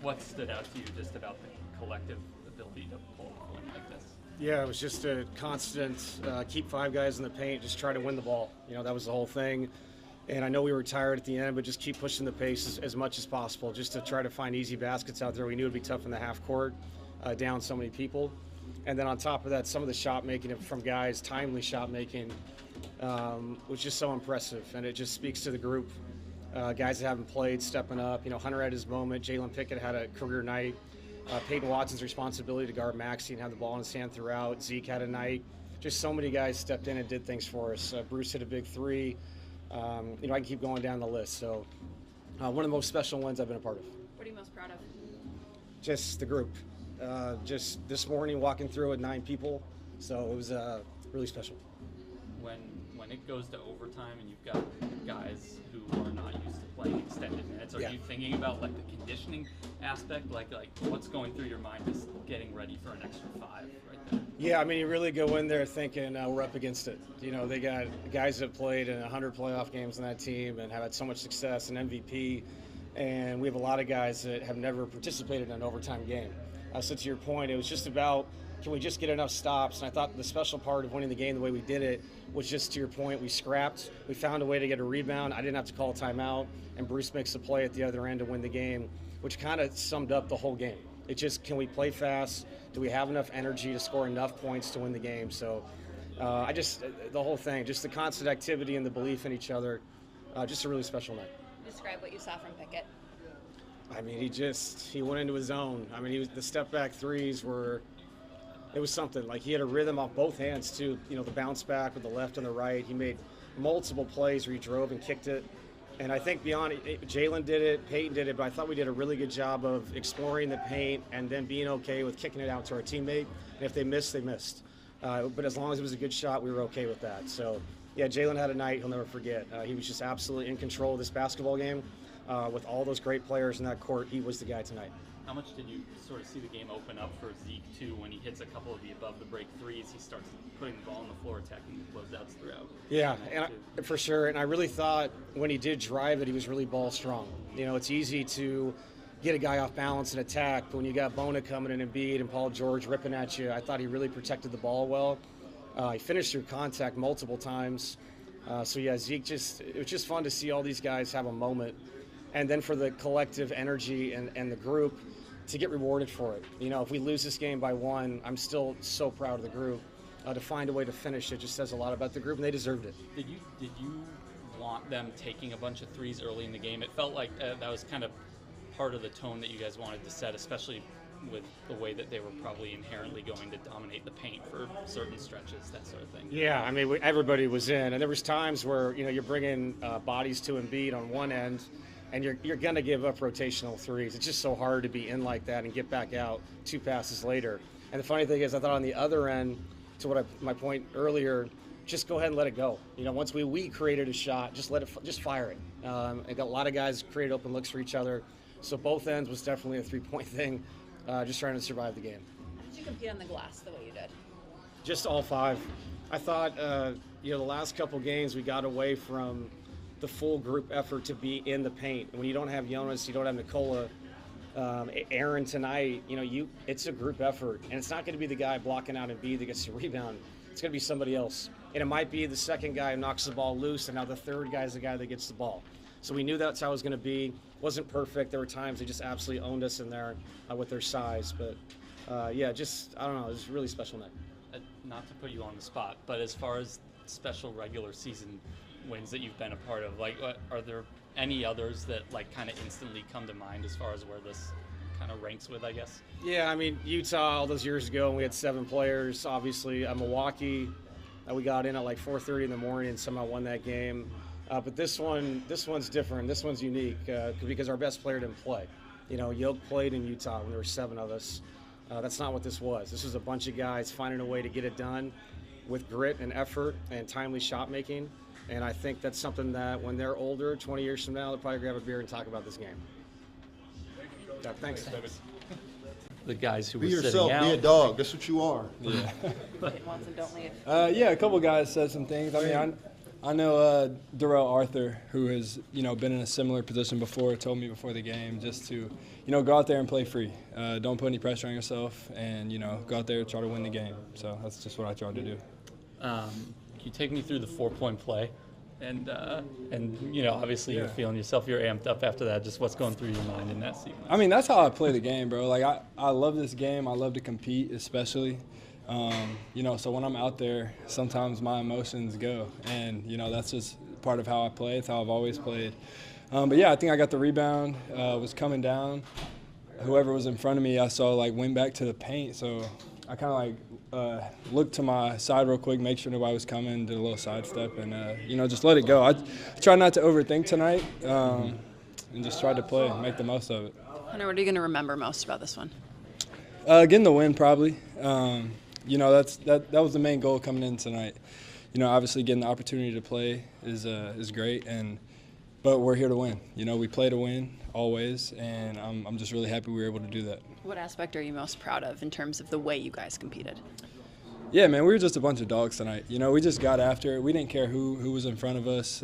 What stood out to you just about the collective ability to pull a win like this? Yeah, it was just a constant keep 5 guys in the paint, just try to win the ball. That was the whole thing. And I know we were tired at the end, but just keep pushing the pace as much as possible, just to try to find easy baskets out there. We knew it would be tough in the half court, down so many people. And then on top of that, some of the shot making from guys, timely shot making, was just so impressive. And it just speaks to the group. Guys that haven't played, stepping up. Hunter had his moment. Jalen Pickett had a career night. Peyton Watson's responsibility to guard Maxey and have the ball in his hand throughout. Zeke had a night. Just so many guys stepped in and did things for us. Bruce hit a big 3. I can keep going down the list. So one of the most special ones I've been a part of. What are you most proud of? Just the group. Just this morning walking through with 9 people. So it was really special. When it goes to overtime and you've got guys who are not used to playing extended minutes, are you thinking about like the conditioning aspect, like what's going through your mind just getting ready for an extra 5 right there? Yeah, you really go in there thinking we're up against it. They got guys that played in 100 playoff games on that team and have had so much success, and MVP, and we have a lot of guys that have never participated in an overtime game. So to your point, it was just about, can we just get enough stops? And I thought the special part of winning the game the way we did it was just, to your point, we scrapped. We found a way to get a rebound. I didn't have to call a timeout, and Bruce makes a play at the other end to win the game, which kind of summed up the whole game. It just, can we play fast? Do we have enough energy to score enough points to win the game? So the whole thing, just the constant activity and the belief in each other, just a really special night. Describe what you saw from Pickett. He went into his own. The step back threes it was something. Like, he had a rhythm off both hands too. The bounce back with the left and the right. He made multiple plays where he drove and kicked it. And I think beyond it, Jalen did it, Peyton did it, but I thought we did a really good job of exploring the paint and then being okay with kicking it out to our teammate. And if they missed, they missed. But as long as it was a good shot, we were okay with that. So, yeah, Jalen had a night he'll never forget. He was just absolutely in control of this basketball game. With all those great players in that court, he was the guy tonight. How much did you sort of see the game open up for Zeke, too, when he hits a couple of the above-the-break threes? He starts putting the ball on the floor, attacking the closeouts throughout. Yeah, for sure. And I really thought when he did drive it, he was really ball strong. It's easy to get a guy off balance and attack, but when you got Bona coming in and Embiid and Paul George ripping at you, I thought he really protected the ball well. He finished through contact multiple times. So, yeah, Zeke it was just fun to see all these guys have a moment. And then for the collective energy and the group to get rewarded for it. If we lose this game by 1, I'm still so proud of the group. To find a way to finish it just says a lot about the group, and they deserved it. Did you want them taking a bunch of threes early in the game? It felt like that was kind of part of the tone that you guys wanted to set, especially with the way that they were probably inherently going to dominate the paint for certain stretches, that sort of thing. Yeah, everybody was in, and there was times where you're bringing bodies to Embiid on one end, and you're going to give up rotational threes. It's just so hard to be in like that and get back out 2 passes later. And the funny thing is, I thought on the other end, to my point earlier, just go ahead and let it go. Once we created a shot, just fire it. I got a lot of guys created open looks for each other. So both ends was definitely a 3-point thing, just trying to survive the game. How did you compete on the glass the way you did? Just all 5. I thought, the last couple games we got away from the full group effort to be in the paint. And when you don't have Jonas, you don't have Nikola, Aaron tonight, it's a group effort. And it's not going to be the guy blocking out Embiid that gets the rebound. It's going to be somebody else. And it might be the second guy who knocks the ball loose, and now the third guy is the guy that gets the ball. So we knew that's how it was going to be. Wasn't perfect. There were times they just absolutely owned us in there with their size. But, I don't know. It was a really special night. Not to put you on the spot, but as far as special regular season wins that you've been a part of, are there any others that kind of instantly come to mind as far as where this kind of ranks with, I guess? Yeah, Utah all those years ago, and we had 7 players. Obviously, Milwaukee, we got in at 4:30 in the morning and somehow won that game. But this one's different. This one's unique because our best player didn't play. Yoke played in Utah when there were 7 of us. That's not what this was. This was a bunch of guys finding a way to get it done with grit and effort and timely shot making. And I think that's something that when they're older, 20 years from now, they'll probably grab a beer and talk about this game. Yeah, thanks. The guys who Be were yourself, sitting out. be a dog. That's what you are. Yeah. Hit once and don't leave. Yeah, a couple guys said some things. I know Darrell Arthur, who has, been in a similar position before, told me before the game just to, go out there and play free. Don't put any pressure on yourself and, go out there and try to win the game. So that's just what I tried to do. Can you take me through the 4-point play? And obviously you're feeling yourself. You're amped up after that. Just what's going through your mind in that sequence? I mean, that's how I play the game, bro. Like, I love this game. I love to compete, especially. So when I'm out there, sometimes my emotions go. And, that's just part of how I play. It's how I've always played. But, yeah, I think I got the rebound, was coming down. Whoever was in front of me, I saw, went back to the paint. So I kind of, looked to my side real quick, make sure nobody was coming, did a little sidestep, and, just let it go. I tried not to overthink tonight and just tried to play, make the most of it. Hunter, what are you going to remember most about this one? Getting the win, probably. That was the main goal coming in tonight. Obviously getting the opportunity to play is great, but we're here to win. We play to win always, and I'm just really happy we were able to do that. What aspect are you most proud of in terms of the way you guys competed? Yeah, man, we were just a bunch of dogs tonight. We just got after it. We didn't care who was in front of us.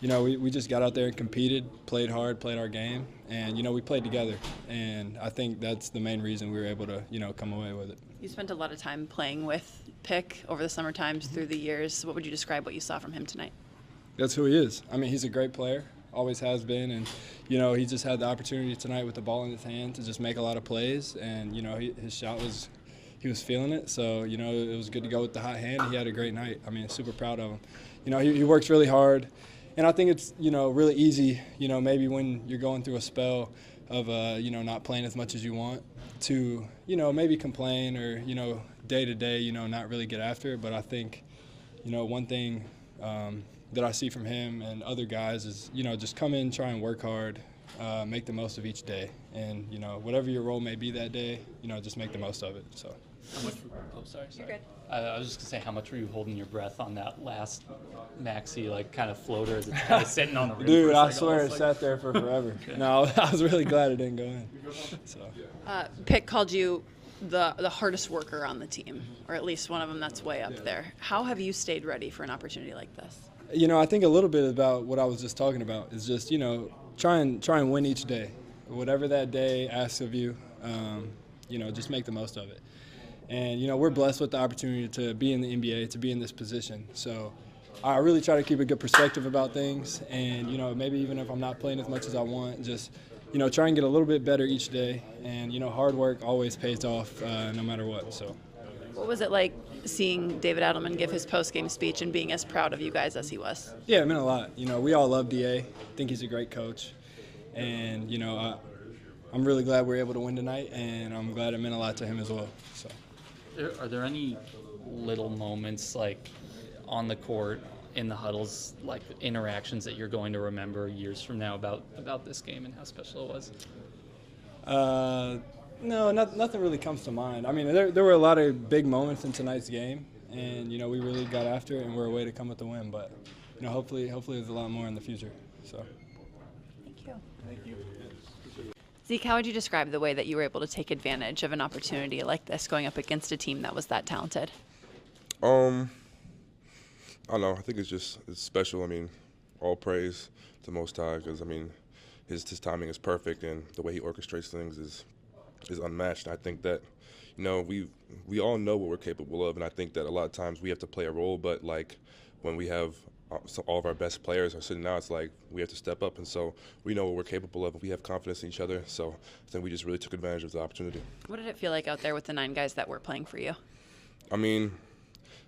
We just got out there and competed, played hard, played our game, and, we played together. And I think that's the main reason we were able to, come away with it. You spent a lot of time playing with Pick over the summer times through the years. What would you describe what you saw from him tonight? That's who he is. I mean, he's a great player, always has been, and, he just had the opportunity tonight with the ball in his hand to just make a lot of plays, and, his shot was – he was feeling it, so, it was good to go with the hot hand. He had a great night. I mean, super proud of him. He works really hard. And I think it's, really easy, maybe when you're going through a spell of, not playing as much as you want to, maybe complain or, day to day, not really get after it. But I think, one thing that I see from him and other guys is, just come in, try and work hard, make the most of each day. And, whatever your role may be that day, just make the most of it. So. How much? Sorry. You're good. I was just gonna say, how much were you holding your breath on that last maxi kind of floater that's kind of sitting on the rim? Dude, I swear it sat there for forever. No, I was really glad it didn't go in. So. Pick called you the hardest worker on the team, or at least one of them that's way up there. How have you stayed ready for an opportunity like this? I think a little bit about what I was just talking about is just try and win each day, whatever that day asks of you. Just make the most of it. And, we're blessed with the opportunity to be in the NBA, to be in this position. So I really try to keep a good perspective about things. And, maybe even if I'm not playing as much as I want, just, try and get a little bit better each day. And, hard work always pays off no matter what. So. What was it like seeing David Adelman give his post-game speech and being as proud of you guys as he was? Yeah, it meant a lot. We all love DA. think he's a great coach. And, I'm really glad we were able to win tonight. And I'm glad it meant a lot to him as well. So. Are there any little moments on the court, in the huddles, interactions that you're going to remember years from now about this game and how special it was? No, nothing really comes to mind. I mean, there were a lot of big moments in tonight's game, and we really got after it, and we're a way to come with the win. But hopefully there's a lot more in the future. So. Thank you. Thank you. Zeke, how would you describe the way that you were able to take advantage of an opportunity like this going up against a team that was that talented? I don't know. I think it's special. I mean, all praise to Most High because, his timing is perfect and the way he orchestrates things is unmatched. I think that, we all know what we're capable of, and I think that a lot of times we have to play a role, but, when we have all of our best players are sitting out, it's we have to step up, and so we know what we're capable of, and we have confidence in each other, so I think we just really took advantage of the opportunity. What did it feel like out there with the 9 guys that were playing for you?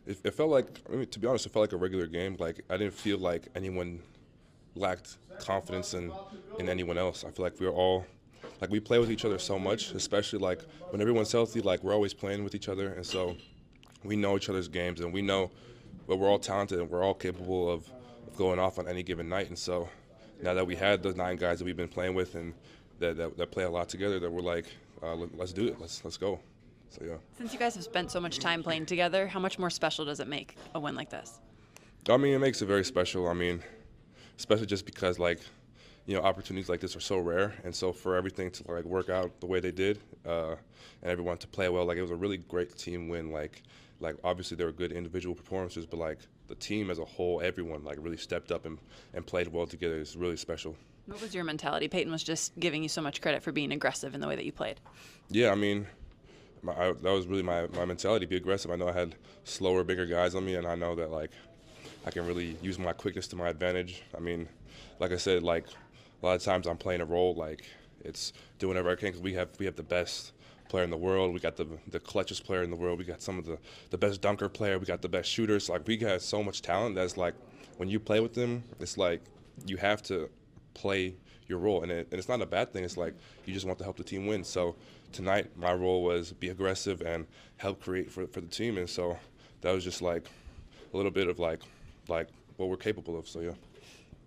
It felt like, to be honest, it felt like a regular game. I didn't feel like anyone lacked confidence in anyone else. I feel like we were all, we play with each other so much, especially when everyone's healthy, we're always playing with each other, and so we know each other's games, and we know but we're all talented and we're all capable of going off on any given night. And so now that we had those 9 guys that we've been playing with and that play a lot together, that we're let's do it, let's go. So yeah. Since you guys have spent so much time playing together, how much more special does it make a win like this? It makes it very special. Especially just because opportunities like this are so rare, and so for everything to work out the way they did, and everyone to play well, it was a really great team win. Obviously there were good individual performances, but the team as a whole, everyone like really stepped up and played well together. It's really special. What was your mentality? Peyton was just giving you so much credit for being aggressive in the way that you played. Yeah, I mean, that was really my mentality, be aggressive. I know I had slower, bigger guys on me, and I know that like I can really use my quickness to my advantage. I mean, like I said, like a lot of times I'm playing a role like it's doing whatever I can because we have the best player in the world. We got the clutchest player in the world. We got some of the best dunker player. We got the best shooters. Like we got so much talent that's like when you play with them, it's like you have to play your role, and it's not a bad thing. It's like you just want to help the team win. So tonight my role was be aggressive and help create for the team, and so that was just like a little bit of like what we're capable of. So yeah.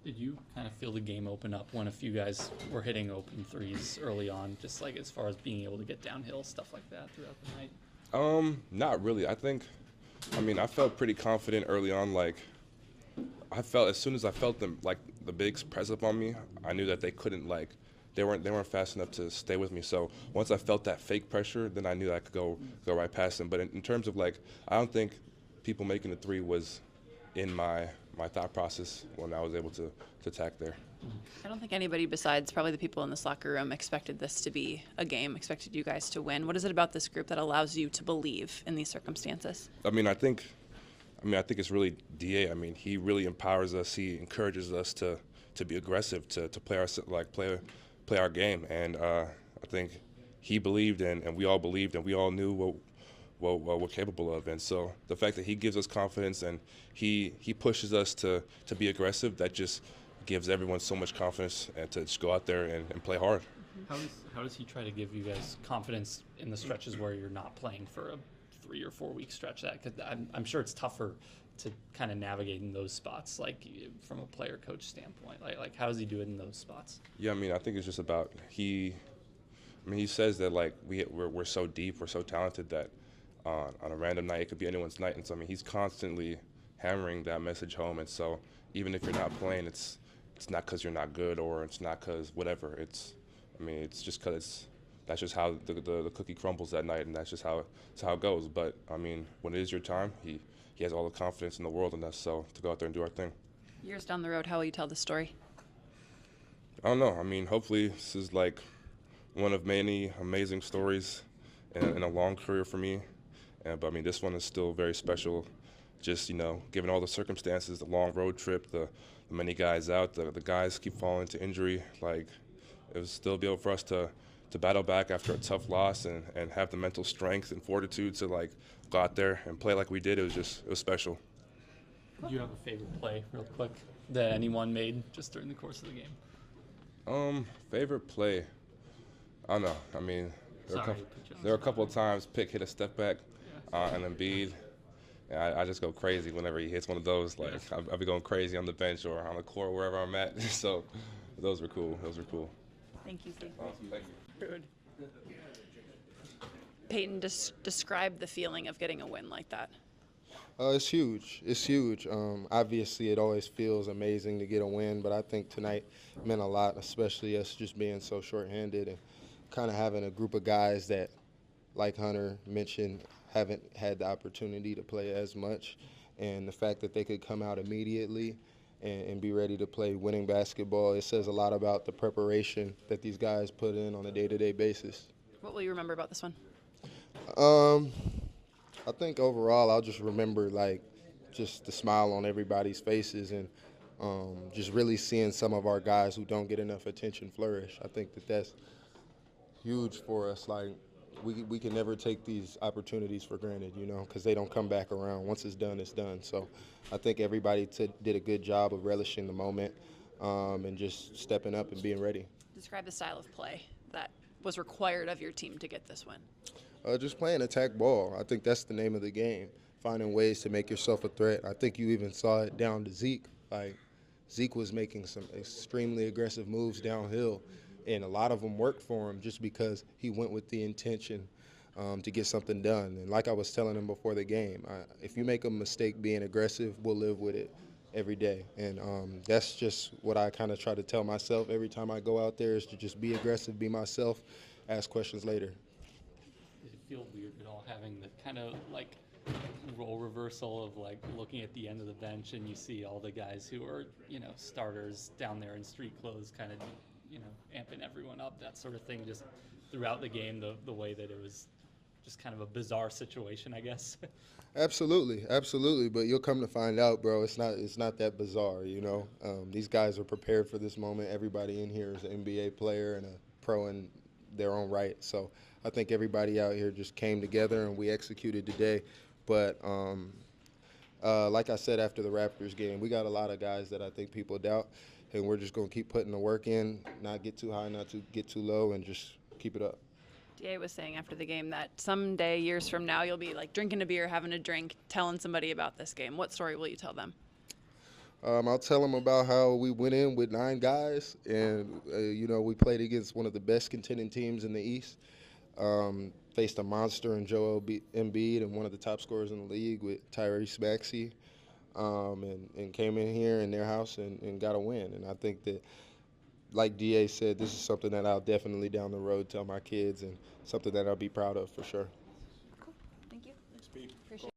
Did you kind of feel the game open up when a few guys were hitting open threes early on, just like as far as being able to get downhill, stuff like that throughout the night? Not really. I felt pretty confident early on. Like I felt as soon as I felt them, like the bigs press up on me, I knew that they couldn't they weren't fast enough to stay with me. So once I felt that fake pressure, then I knew that I could go right past them. But in terms of like, I don't think people making the three was in my thought process when I was able to attack there. I don't think anybody besides probably the people in this locker room expected this to be a game, expected you guys to win. What is it about this group that allows you to believe in these circumstances? I think it's really DA. I mean, he really empowers us. He encourages us to be aggressive, to play our game. And I think he believed and we all believed and we all knew what we're capable of. And so the fact that he gives us confidence and he pushes us to be aggressive, that just gives everyone so much confidence and to just go out there and play hard. How does he try to give you guys confidence in the stretches where you're not playing for a 3 or 4 week stretch? Because I'm sure it's tougher to kind of navigate in those spots, like from a player coach standpoint. Like how does he do it in those spots? Yeah, I think it's just about he says that like we're so deep, we're so talented that on a random night it could be anyone's night, and so he's constantly hammering that message home. And so even if you're not playing, it's not because you're not good or it's not because whatever. It's just because that's just how the cookie crumbles that night, and that's just how it goes. But when it is your time, he has all the confidence in the world in us, so to go out there and do our thing. Years down the road, how will you tell the story? I don't know. Hopefully this is like one of many amazing stories in a long career for me. But this one is still very special. Just, given all the circumstances, the long road trip, the many guys out, the guys keep falling to injury. Like, it was still be able for us to battle back after a tough loss and have the mental strength and fortitude to like go out there and play like we did. It was special. Do you have a favorite play, real quick, that anyone made just during the course of the game? Favorite play? I don't know. There were a couple of times Pick hit a step back and Embiid. And I just go crazy whenever he hits one of those. Like I'll be going crazy on the bench or on the court, wherever I'm at. So those were cool. Thank you, Zeke. Awesome. Thank you. Rude. Peyton, describe the feeling of getting a win like that. It's huge. It's huge. Obviously, it always feels amazing to get a win, but I think tonight meant a lot, especially us just being so shorthanded and kind of having a group of guys that, like Hunter mentioned, haven't had the opportunity to play as much. And the fact that they could come out immediately and be ready to play winning basketball, it says a lot about the preparation that these guys put in on a day-to-day basis. What will you remember about this one? I think overall I'll just remember just the smile on everybody's faces and just really seeing some of our guys who don't get enough attention flourish. I think that's huge for us. Like we can never take these opportunities for granted, because they don't come back around. Once it's done, it's done. So I think everybody did a good job of relishing the moment and just stepping up and being ready. Describe the style of play that was required of your team to get this win. Just playing attack ball. I think that's the name of the game, finding ways to make yourself a threat. I think you even saw it down to Zeke. Like, Zeke was making some extremely aggressive moves downhill, and a lot of them worked for him just because he went with the intention to get something done. And like I was telling him before the game, if you make a mistake being aggressive, we'll live with it every day. And that's just what I kind of try to tell myself every time I go out there, is to just be aggressive, be myself, ask questions later. Did it feel weird at all having the kind of like role reversal of like looking at the end of the bench and you see all the guys who are, you know, starters down there in street clothes kind of, you know, amping everyone up, that sort of thing, just throughout the game, the way that it was just kind of a bizarre situation, I guess. Absolutely, absolutely. But you'll come to find out, bro, it's not that bizarre, you know. These guys are prepared for this moment. Everybody in here is an NBA player and a pro in their own right. So I think everybody out here just came together and we executed today. But like I said after the Raptors game, we got a lot of guys that I think people doubt, and we're just going to keep putting the work in, not get too high, not to get too low, and just keep it up. DA was saying after the game that someday, years from now, you'll be like drinking a beer, having a drink, telling somebody about this game. What story will you tell them? I'll tell them about how we went in with 9 guys, and you know, we played against one of the best contending teams in the East. Faced a monster in Joel Embiid and one of the top scorers in the league with Tyrese Maxey, and came in here in their house and got a win. And I think that, like DA said, this is something that I'll definitely down the road tell my kids and something that I'll be proud of for sure. Cool. Thank you. Thanks, Pete. Appreciate it.